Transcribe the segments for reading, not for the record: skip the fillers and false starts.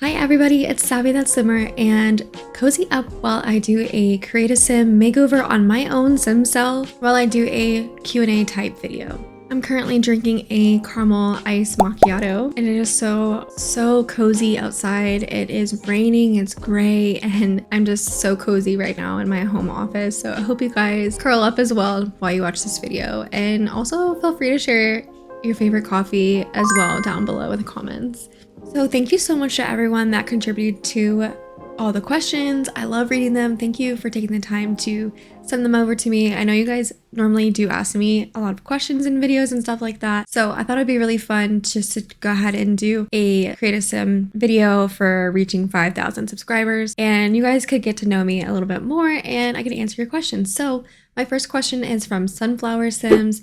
Hi everybody, it's Savvy That Simmer, and cozy up while I do a create a sim makeover on my own Simself while I do a Q&A type video. I'm currently drinking a caramel ice macchiato, and it is so cozy outside. It is raining, it's gray, and I'm just so cozy right now in my home office. So I hope you guys curl up as well while you watch this video, and also feel free to share your favorite coffee as well down below in the comments. So thank you so much to everyone that contributed to all the questions. I love reading them. Thank you for taking the time to send them over to me. I know you guys normally do ask me a lot of questions in videos and stuff like that. So I thought it'd be really fun just to go ahead and do a create a sim video for reaching 5,000 subscribers. And you guys could get to know me a little bit more and I could answer your questions. So my first question is from Sunflower Sims.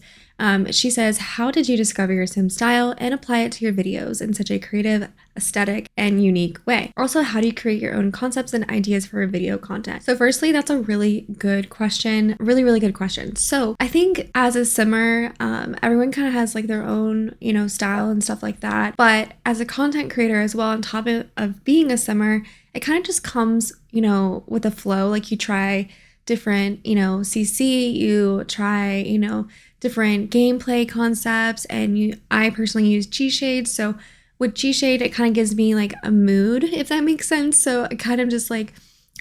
She says, how did you discover your sim style and apply it to your videos in such a creative, aesthetic, and unique way? Also, how do you create your own concepts and ideas for video content? So firstly, that's a really good question. Really good question. So I think as a simmer, everyone kind of has like their own, style and stuff like that. But as a content creator as well, on top of being a simmer, it kind of just comes, with the flow. Like you try different, CC, you try, different gameplay concepts, and I personally use G-Shade. So with G-Shade, it kind of gives me like a mood, if that makes sense. So it kind of just like,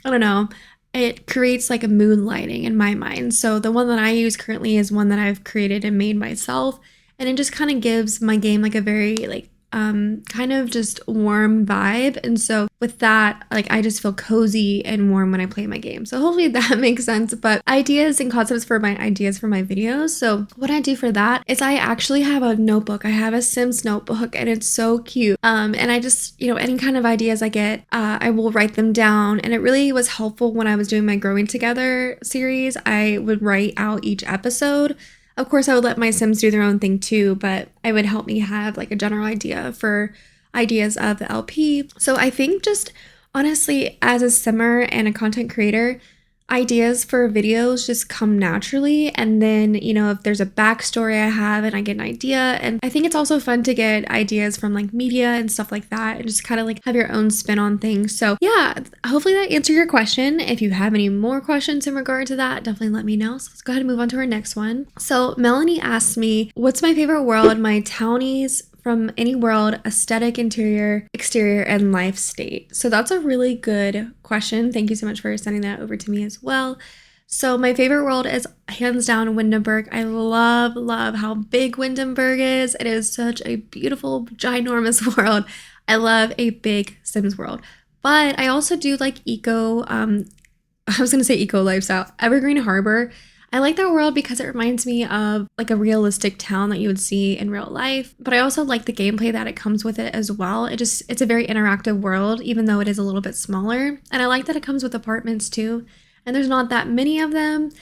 I don't know, it creates like a mood lighting in my mind. So the one that I use currently is one that I've created and made myself, and it just kind of gives my game like a very like kind of just warm vibe. And so with that, like I just feel cozy and warm when I play my game. So hopefully that makes sense. But ideas and concepts for my ideas for my videos. So what I do for that is I actually have a notebook. I have a Sims notebook, and it's so cute. And I just, any kind of ideas I get, I will write them down. And it really was helpful when I was doing my Growing Together series. I would write out each episode. Of course, I would let my Sims do their own thing too, but it would help me have like a general idea for ideas of the LP. So I think just honestly, as a simmer and a content creator, ideas for videos just come naturally. And then, if there's a backstory I have and I get an idea, and I think it's also fun to get ideas from like media and stuff like that and just kind of like have your own spin on things. So yeah, hopefully that answered your question. If you have any more questions in regard to that, definitely let me know. So let's go ahead and move on to our next one. So Melanie asked me, what's my favorite world? My townies from any world, aesthetic, interior, exterior, and life state? So that's a really good question. Thank you so much for sending that over to me as well. So my favorite world is hands down Windenburg. I love how big Windenburg is. It is such a beautiful, ginormous world. I love a big Sims world. But I also do like eco lifestyle. Evergreen Harbor. I like that world because it reminds me of like a realistic town that you would see in real life, but I also like the gameplay that it comes with it as well. It's a very interactive world, even though it is a little bit smaller. And I like that it comes with apartments too. And there's not that many of them,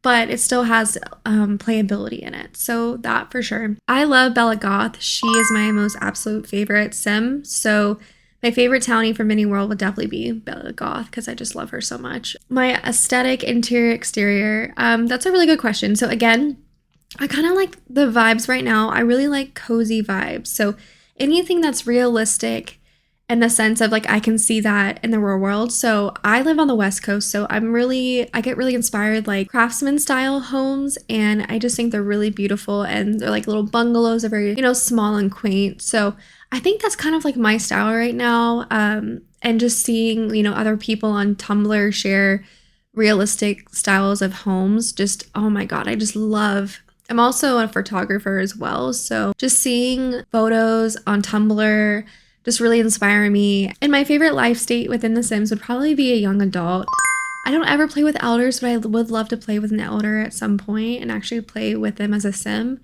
but it still has playability in it. So that for sure. I love Bella Goth. She is my most absolute favorite sim. So my favorite townie from Mini World would definitely be Bella Goth because I just love her so much. My aesthetic, interior, exterior, that's a really good question. So again, I kind of like the vibes right now. I really like cozy vibes. So anything that's realistic in the sense of like I can see that in the real world. So I live on the West Coast, so I get really inspired like craftsman style homes, and I just think they're really beautiful, and they're like little bungalows, are very, small and quaint. So I think that's kind of like my style right now. And just seeing, other people on Tumblr share realistic styles of homes, just, oh my God, I just love. I'm also a photographer as well. So just seeing photos on Tumblr just really inspire me. And my favorite life state within The Sims would probably be a young adult. I don't ever play with elders, but I would love to play with an elder at some point and actually play with them as a sim.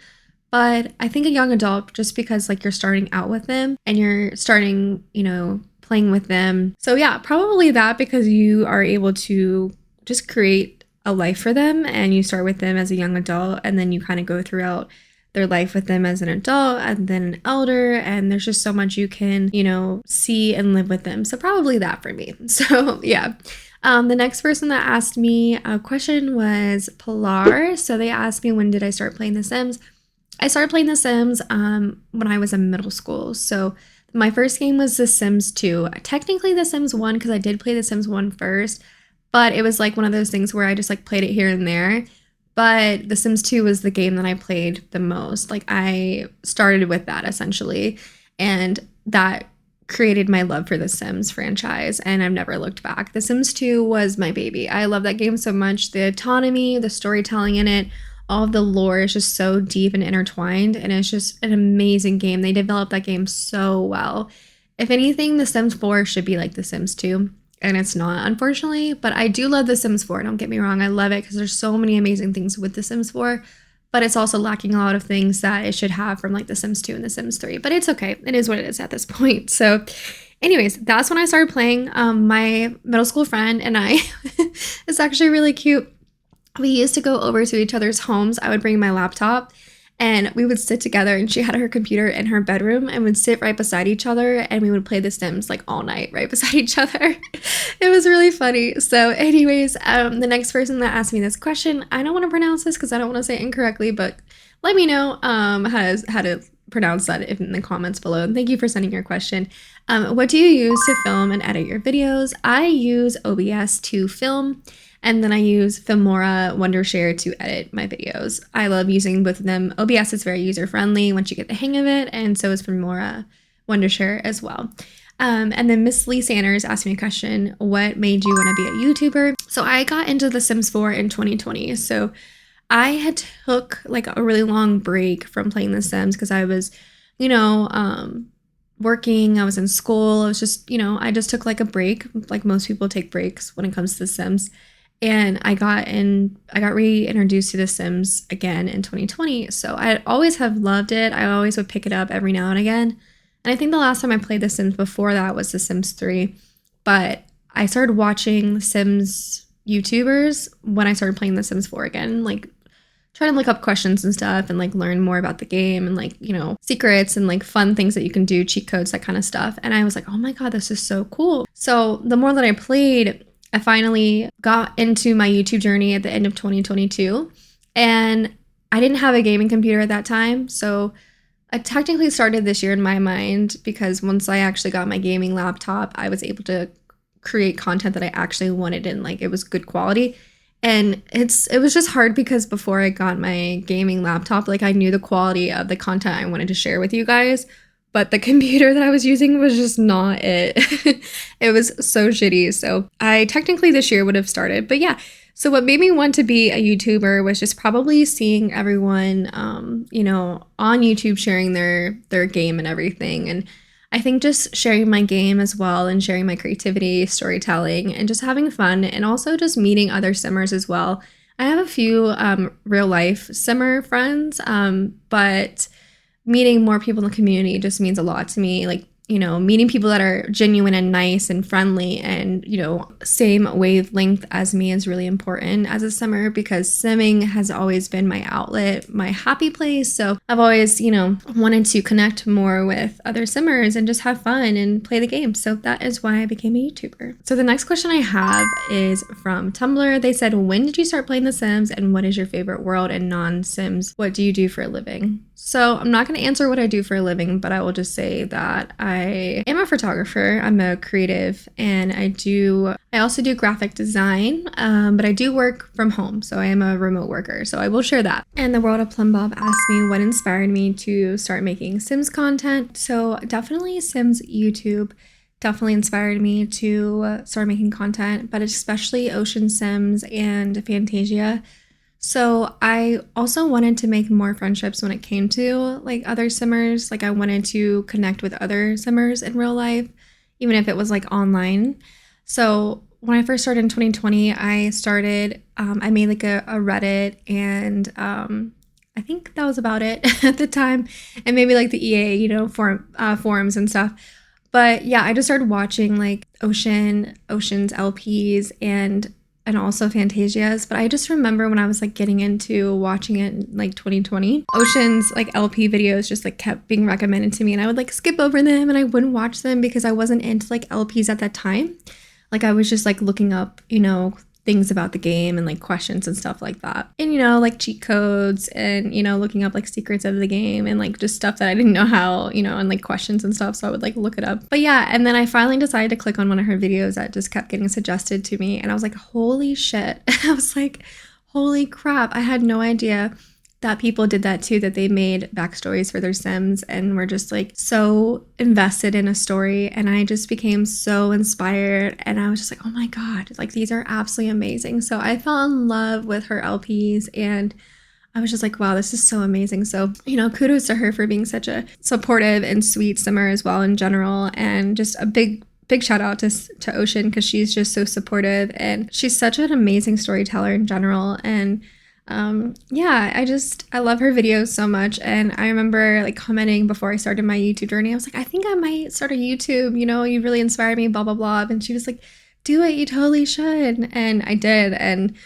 But I think a young adult, just because like you're starting out with them and you're starting, playing with them. So yeah, probably that, because you are able to just create a life for them, and you start with them as a young adult, and then you kind of go throughout their life with them as an adult and then an elder, and there's just so much you can, see and live with them. So probably that for me. So yeah. The next person that asked me a question was Pilar. So they asked me, when did I start playing The Sims? I started playing The Sims when I was in middle school. So My first game was The Sims 2. Technically The Sims 1 because I did play The Sims 1 first, but it was like one of those things where I just like played it here and there. But The Sims 2 was the game that I played the most. Like I started with that essentially, and that created my love for the Sims franchise, and I've never looked back. The Sims 2 was my baby. I love that game so much. The autonomy, the storytelling in it, all of the lore is just so deep and intertwined, and it's just an amazing game. They developed that game so well. If anything, The Sims 4 should be like The Sims 2, and it's not, unfortunately, but I do love The Sims 4. Don't get me wrong, I love it because there's so many amazing things with The Sims 4, but it's also lacking a lot of things that it should have from like The Sims 2 and The Sims 3, but it's okay. It is what it is at this point. So anyways, that's when I started playing. My middle school friend and I, it's actually really cute. We used to go over to each other's homes. I would bring my laptop and we would sit together, and she had her computer in her bedroom and would sit right beside each other, and we would play The Sims like all night right beside each other. It was really funny. So anyways, the next person that asked me this question, I don't want to pronounce this because I don't want to say it incorrectly, but let me know how to pronounce that in the comments below. And thank you for sending your question. What do you use to film and edit your videos? I use OBS to film, and then I use Filmora Wondershare to edit my videos. I love using both of them. OBS is very user-friendly once you get the hang of it, and so is Filmora Wondershare as well. And then Miss Lee Sanders asked me a question, what made you want to be a YouTuber? So I got into The Sims 4 in 2020. So I had took like a really long break from playing The Sims because I was, working, I was in school. I was just, I just took like a break, like most people take breaks when it comes to The Sims. And I got reintroduced to The Sims again in 2020. So I always have loved it. I always would pick it up every now and again. And I think the last time I played The Sims before that was The Sims 3. But I started watching The Sims YouTubers when I started playing The Sims 4 again, like trying to look up questions and stuff and like learn more about the game and like, secrets and like fun things that you can do, cheat codes, that kind of stuff. And I was like, oh my God, this is so cool. So the more that I played, I finally got into my YouTube journey at the end of 2022, and I didn't have a gaming computer at that time. So I technically started this year in my mind, because once I actually got my gaming laptop, I was able to create content that I actually wanted and like it was good quality. And it was just hard because before I got my gaming laptop, like I knew the quality of the content I wanted to share with you guys, but the computer that I was using was just not it. It was so shitty. So I technically this year would have started, but yeah. So what made me want to be a YouTuber was just probably seeing everyone, on YouTube sharing their game and everything. And I think just sharing my game as well and sharing my creativity, storytelling, and just having fun, and also just meeting other simmers as well. I have a few real life simmer friends, but meeting more people in the community just means a lot to me. Like, meeting people that are genuine and nice and friendly and, same wavelength as me is really important as a simmer, because simming has always been my outlet, my happy place. So I've always, wanted to connect more with other simmers and just have fun and play the game. So that is why I became a YouTuber. So the next question I have is from Tumblr. They said, when did you start playing The Sims, and what is your favorite world and non-Sims? What do you do for a living? So I'm not going to answer what I do for a living, but I will just say that I am a photographer. I'm a creative, and I also do graphic design, but I do work from home. So I am a remote worker. So I will share that. And the World of Plum Bob asked me what inspired me to start making Sims content. So definitely Sims YouTube definitely inspired me to start making content, but especially Ocean Sims and Fantasia. So I also wanted to make more friendships when it came to like other simmers. Like I wanted to connect with other simmers in real life, even if it was like online. So when I first started in 2020, I made like a Reddit, and I think that was about it at the time. And maybe like the EA, forums and stuff. But yeah, I just started watching like Ocean's LPs and also Fantasias. But I just remember when I was like getting into watching it in like 2020, Ocean's like LP videos just like kept being recommended to me, and I would like skip over them and I wouldn't watch them because I wasn't into like LPs at that time. Like I was just like looking up, things about the game and like questions and stuff like that. And, you know, like cheat codes and, you know, looking up like secrets of the game and like just stuff that I didn't know how, you know, and like questions and stuff. So I would like look it up. But yeah, and then I finally decided to click on one of her videos that just kept getting suggested to me. And I was like, holy shit. I was like, holy crap. I had no idea that people did that too, that they made backstories for their Sims and were just like so invested in a story. And I just became so inspired and I was just like, oh my God, like these are absolutely amazing. So I fell in love with her LPs and I was just like, wow, this is so amazing. So, you know, kudos to her for being such a supportive and sweet Simmer as well in general. And just a big shout out to Ocean because she's just so supportive and she's such an amazing storyteller in general. And yeah, I love her videos so much. And I remember like commenting before I started my YouTube journey, I was like, I think I might start a YouTube, you know, you really inspired me, blah, blah, blah. And she was like, do it, you totally should. And I did. And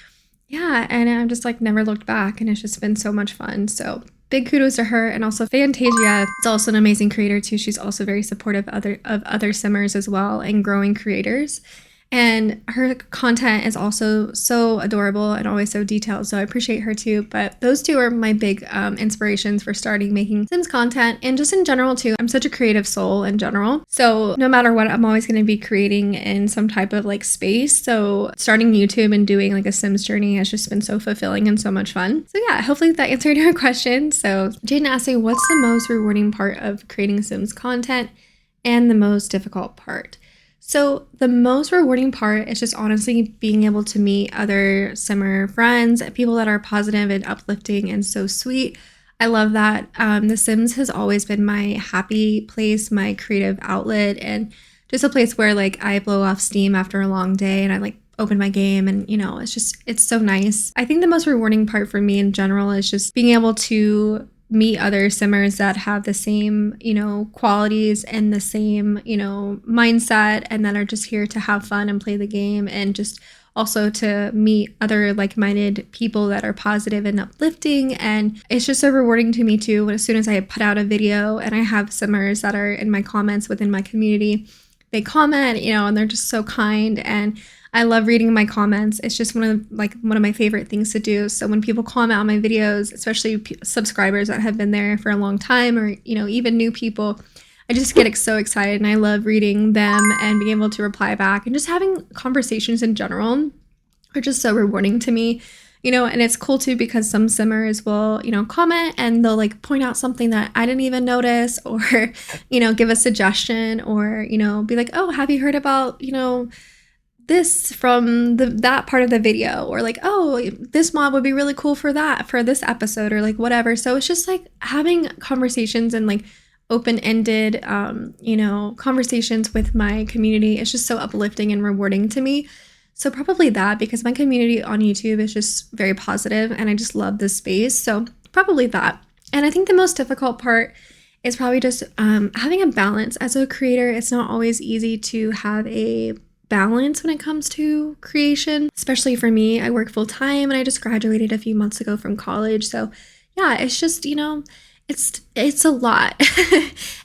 yeah, and I'm just like never looked back and it's just been so much fun. So big kudos to her. And also Fantasia is also an amazing creator too. She's also very supportive of other Simmers as well and growing creators. And her content is also so adorable and always so detailed. So I appreciate her too. But those two are my big inspirations for starting making Sims content. And just in general too, I'm such a creative soul in general. So no matter what, I'm always going to be creating in some type of like space. So starting YouTube and doing like a Sims journey has just been so fulfilling and so much fun. So yeah, hopefully that answered your question. So Jaden asked me, what's the most rewarding part of creating Sims content and the most difficult part? So the most rewarding part is just honestly being able to meet other Simmer friends, people that are positive and uplifting and so sweet. I love that. The Sims has always been my happy place, my creative outlet, and just a place where like I blow off steam after a long day and I like open my game and, you know, it's so nice. I think the most rewarding part for me in general is just being able to meet other Simmers that have the same, you know, qualities and the same, you know, mindset and that are just here to have fun and play the game and just also to meet other like-minded people that are positive and uplifting. And it's just so rewarding to me too when as soon as I put out a video and I have Simmers that are in my comments within my community, they comment, you know, and they're just so kind and I love reading my comments. It's just one of my favorite things to do. So when people comment on my videos, especially subscribers that have been there for a long time or, you know, even new people, I just get so excited and I love reading them and being able to reply back and just having conversations in general are just so rewarding to me, you know, and it's cool too because some Simmers will, you know, comment and they'll like point out something that I didn't even notice or, you know, give a suggestion or, you know, be like, oh, have you heard about, you know, this from that part of the video or like, oh, this mod would be really cool for this episode or like whatever. So it's just like having conversations and like open-ended, you know, conversations with my community. It's just so uplifting and rewarding to me. So probably that because my community on YouTube is just very positive and I just love this space. So probably that. And I think the most difficult part is probably just having a balance as a creator. It's not always easy to have a balance when it comes to creation, especially for me. I work full time and I just graduated a few months ago from college. So yeah, it's just, you know, it's a lot.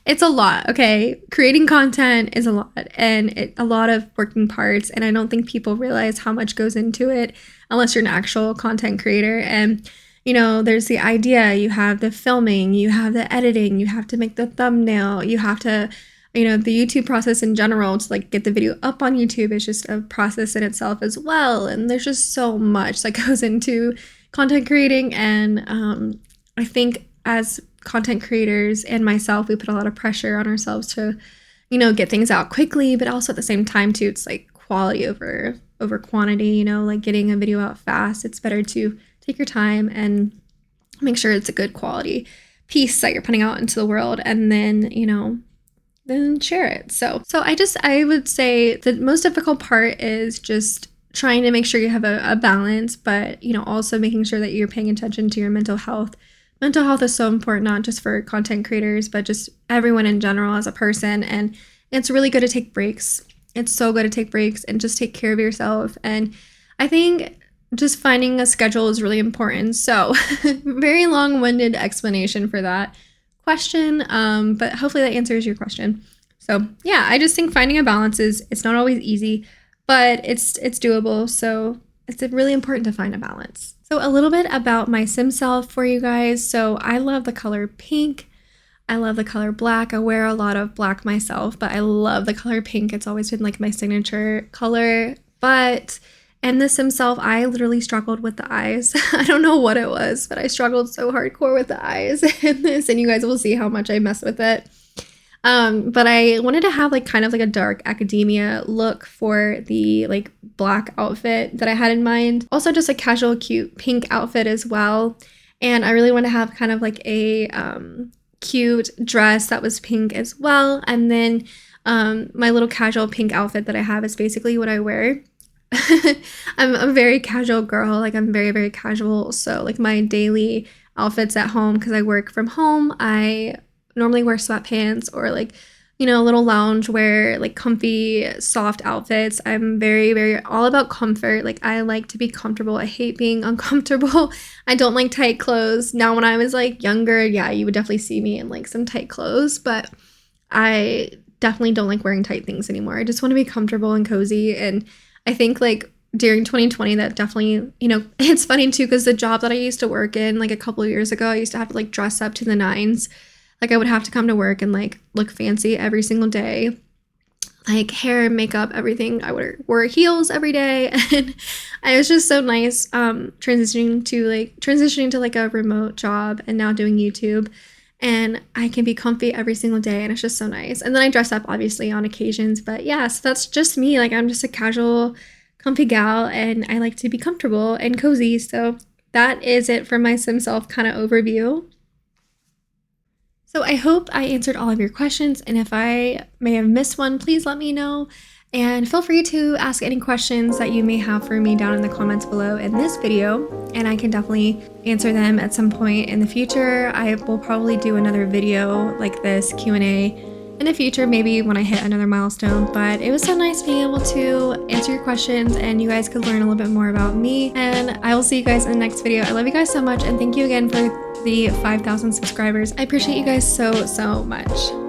It's a lot. Okay. Creating content is a lot and a lot of working parts. And I don't think people realize how much goes into it unless you're an actual content creator. And, you know, there's the idea, you have the filming, you have the editing, you have to make the thumbnail, you have to, you know, the YouTube process in general to like get the video up on YouTube is just a process in itself as well. And there's just so much that goes into content creating. And I think as content creators and myself, we put a lot of pressure on ourselves to, you know, get things out quickly, but also at the same time too, it's like quality over quantity, you know, like getting a video out fast. It's better to take your time and make sure it's a good quality piece that you're putting out into the world and then, you know, then share it. So I would say the most difficult part is just trying to make sure you have a balance, but, you know, also making sure that you're paying attention to your mental health. Mental health is so important, not just for content creators, but just everyone in general as a person. And it's really good to take breaks. It's so good to take breaks and just take care of yourself. And I think just finding a schedule is really important. So very long-winded explanation for that question, but hopefully that answers your question. So yeah, I just think finding a balance it's not always easy, but it's doable. So it's really important to find a balance. So a little bit about my Simself for you guys. So I love the color pink. I love the color black. I wear a lot of black myself, but I love the color pink. It's always been like my signature color. But in the Simself, I literally struggled with the eyes. I don't know what it was, but I struggled so hardcore with the eyes in this, and you guys will see how much I mess with it. But I wanted to have like kind of like a dark academia look for the like black outfit that I had in mind. Also just a casual, cute pink outfit as well. And I really want to have kind of like a cute dress that was pink as well. And then my little casual pink outfit that I have is basically what I wear. I'm a very casual girl. Like I'm very, very casual. So like my daily outfits at home, because I work from home, I normally wear sweatpants or like, you know, a little lounge wear, like comfy, soft outfits. I'm very, very all about comfort. Like I like to be comfortable. I hate being uncomfortable. I don't like tight clothes. Now, when I was like younger, yeah, you would definitely see me in like some tight clothes, but I definitely don't like wearing tight things anymore. I just want to be comfortable and cozy. And I think like during 2020, that definitely, you know, it's funny too, because the job that I used to work in like a couple of years ago, I used to have to like dress up to the nines. Like I would have to come to work and like look fancy every single day, like hair, makeup, everything. I wore heels every day, and it was just so nice transitioning to like a remote job and now doing YouTube, and I can be comfy every single day, and it's just so nice. And then I dress up obviously on occasions, but yeah, so that's just me. Like I'm just a casual, comfy gal, and I like to be comfortable and cozy. So that is it for my Simself kind of overview. So I hope I answered all of your questions, and if I may have missed one, please let me know. And feel free to ask any questions that you may have for me down in the comments below in this video, and I can definitely answer them at some point in the future. I will probably do another video like this, Q&A, in the future, maybe when I hit another milestone. But it was so nice being able to answer your questions, and you guys could learn a little bit more about me. And I will see you guys in the next video. I love you guys so much, and thank you again for the 5,000 subscribers. I appreciate you guys so, so much.